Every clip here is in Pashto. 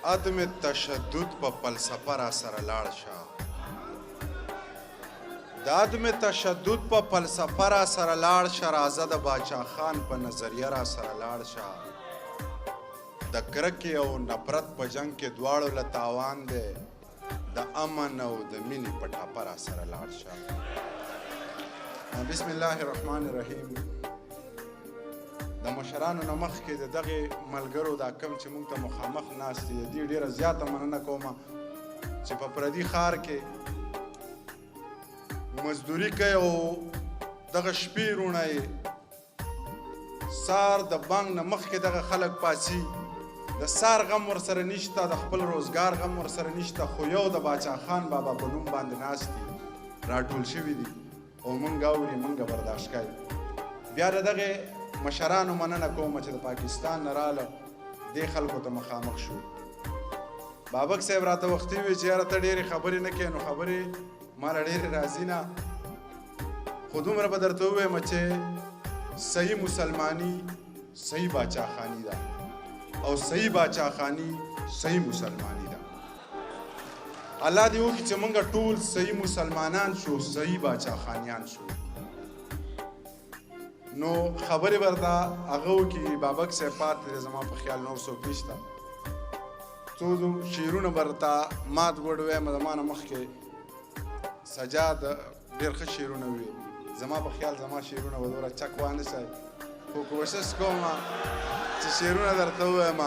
عدم تشدد په فلسفه را سره لاړ شه. د عدم تشدد په فلسفه را سره لاړ شه. راځه د باچا خان په نظریه را سره لاړ شه. د کرکې او نفرت په جنگ کې دواړو له تاوان دی. د امن او د مینې په ټاپه را سره لاړ شه. بسم الله الرحمن الرحیم. د مشرانو نه مخکې د دغې ملګرو دا کم چې موږ ته مخامخ ناست دي، د دې ډېره زیاته مننه کومه چې په پردي ښار کې مزدوري کوي او دغه شپې روڼه یې سار د بانک نه مخکې دغه خلک پاسي. د سار غم ورسره نشته، د خپل روزګار غم ورسره نشته، خو یو د باچا خان بابا په نوم باندې ناست دي، راټول شوي دي او موږ اوري، موږ برداشت کوي. بیا د دغې مشرانو مننه کومه چې د پاکستان نه راله دې خلکو ته مخامخ شو. بابک صاحب راته وختي وی چې یاره ته ډېرې خبرې نه کوې، نو خبرې ماله ډېرې راځي نه، خو دومره به درته ووایم چې صحیح مسلماني صحیح باچا خاني ده او صحیح باچا خاني صحیح مسلماني ده. الله دې وکړي چې موږ ټول صحیح مسلمانان شو، صحیح باچا خانیان شو. نو خبرې ورته هغه وکړي. بابک صاحب پاتې دی، زما په خیال نور څوک نشته. څو شعرونه ورته مات ګوډ وایم، زما نه مخکې سجاد ډېر ښه شعرونه وي. زما په خیال زما شعرونه به دومره چک وانه شي، خو کوشش کوم چې شعرونه درته ووایم.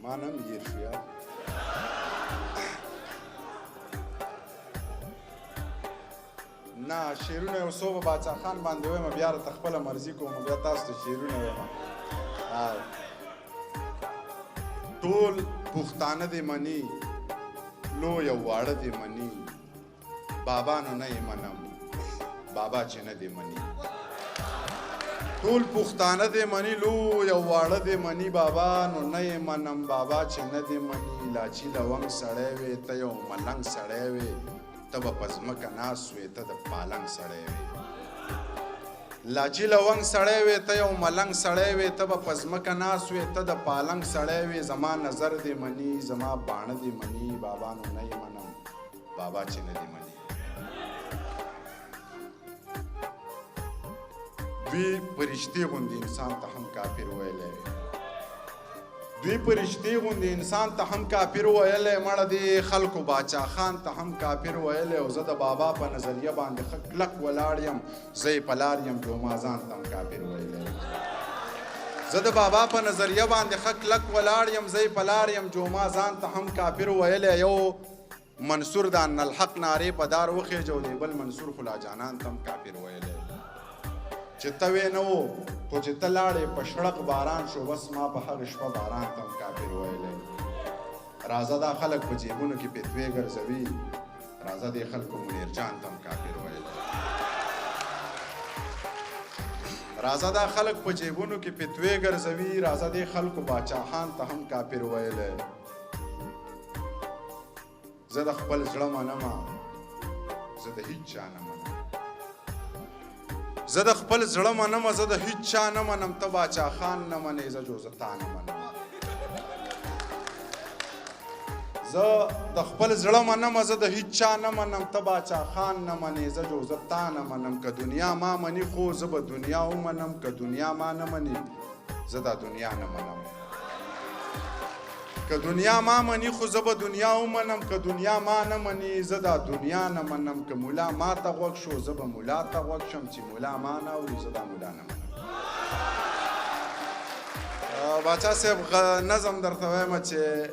ما نه هم هیر شو یار. نه شعرونه یو څو به باچا خان باندې وایم، بیا راته خپله مرضي کوم، بیا تاسو ته شعرونه وایم. ټول پښتانه دې مني، لوی او واړه دې مني، بابا نو نه یې منم، بابا چې نه دې مني. ټول پښتانه دې مني، لوی او واړه دې مني، بابا نو نه یې منم، بابا چې نه دې مني. لاچي لونګ سړی وې ته یو ملنګ سړی وې، ته به په ځمکه ناست وې ته د پالنګ سړی وې. لاچي لونګ سړی وې ته یو ملنګ سړی وې، ته به په ځمکه ناست وې ته د پالنګ سړی وې. زما نظر دې مني، زما باڼه دې مني، بابا نو نه یې منم، بابا چې نه دې مني. دوی پرشتې غوندې انسان ته هم کافر ویلی، دوی پرشتې غوندې انسان ته هم کافر ویلی، مړه دې خلکو باچا خان ته هم کافر ویلی. او زه د بابا په نظریه باندې ښه کلک ولاړ یم، زه یې په لار یم جوما ځان ته هم کافر ویلی. زه د بابا په نظریه باندې ښه کلک ولاړ یم، زه یې په لار یم جوما ځان ته هم کافر ویلی. یو منصور د ان الحق نارې په دار وخېجه او بل منصور خلا جانان ته هم کافر ویلی. چې ته وې نه وو، خو چې ته لاړې په شړق باران شو، بس ما په هغه شپه باران ته هم کافر ویلی. راځه دا خلک په جیبونو کې فتوې ګرځوي، راځه دې خلکو منیر جان ته هم کافر ویلی. راځه دا خلک په جیبونو کې فتوې ګرځوي، راځه دې خلکو باچا خان ته هم کافر ویلی. زه د خپل زړه منمه، زه د هیڅ چا نه منم، زه د خپل زړه منم، زه د هیڅ چا نه منم، ته باچا خان نه منې، زه جو زه تا نه منم. زه د خپل زړه منم، زه د هیڅ چا نه منم، ته باچا خان نه منې، زه جو زه تا نه منم. که دنیا ما مني خو زه به دنیا ومنم، که دنیا ما نه مني زه دا دنیا نه منم. که دنیا ما مني خو زه به دنیا ومنم، که دنیا ما نه مني زه دا دنیا نه منم. که مولا ما ته غوږ شو زه به مولا ته غوږ شم، چې مولا ما نه اوري زه دا مولا نه منم. باچا صاحب نظم درته وایم چې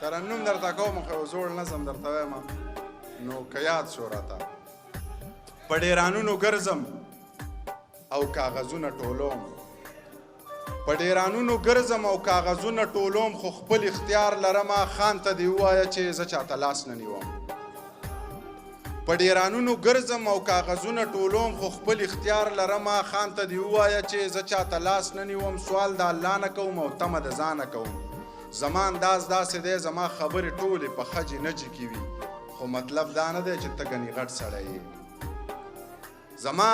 ترنم درته کوم، خو یو زوړ نظم درته وایم نو که یاد شو راته. په ډیرانونو ګرځم او کاغذونه ټولوم، په ډیرانونو ګرځم او کاغذونه ټولوم، خو خپل اختیار لرمه خان ته دې ووایه چې زه چاته لاس نه نیوم. په ډیرانونو ګرځم او کاغذونه ټولوم، خو خپل اختیار لرمه خان ته دې ووایه چې زه چاته لاس نه نیوم. سوال د الله نه کوم او تمه د ځانه کوم، زما انداز داسې دی زما خبرې ټولې په خجې نجې کې وي، خو مطلب دا نه دی چې ته ګنې غټ سړی یې. زما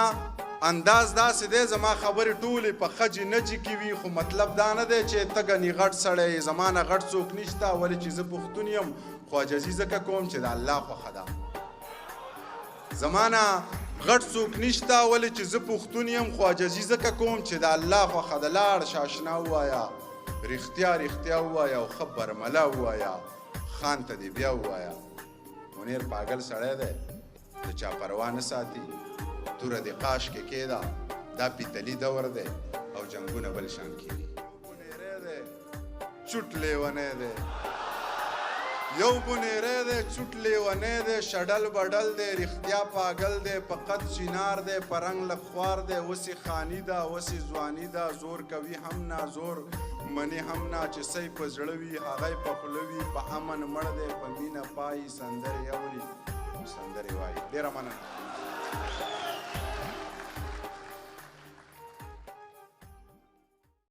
انداز داسې دی زما خبرې ټولې په خجې نجې کې وي، خو مطلب دا نه دی چې ته ګنې غټ سړی یې. زما نه غټ څوک نشته، ولې چې زه پښتون یم، خو عاجزي ځکه کوم چې د الله خوښه ده. زما نه غټ څوک نشته، ولې چې زه پښتون یم، خو عاجزي ځکه کوم چې د الله خوښه ده. لاړ شاشنا ووایه، رښتیا رښتیا ووایه او ښه برمله ووایه، خان ته دې بیا ووایه. منیر پاگل سړی دی، د چا پروا نه ساتي، توره دې قاش کې کېده، دا پیتلي دور دی او جنګونه بل شان کېږي. بونیری دی چوټ لیونی دی، یو بونیری دی چوټ لیونی دی، شډل بډل دی، رښتیا پاگل دی، په قد چینار دی، په رنګ لږ خوار دی، اوسې خاني ده اوسې ځواني ده، زور کوي هم نه زور منې هم نه، چې سی په زړه وي هغی په خوله وي، په امن مړ دی په مینه پایي، سندرې اوري سندرې وایي. ډېره مننه.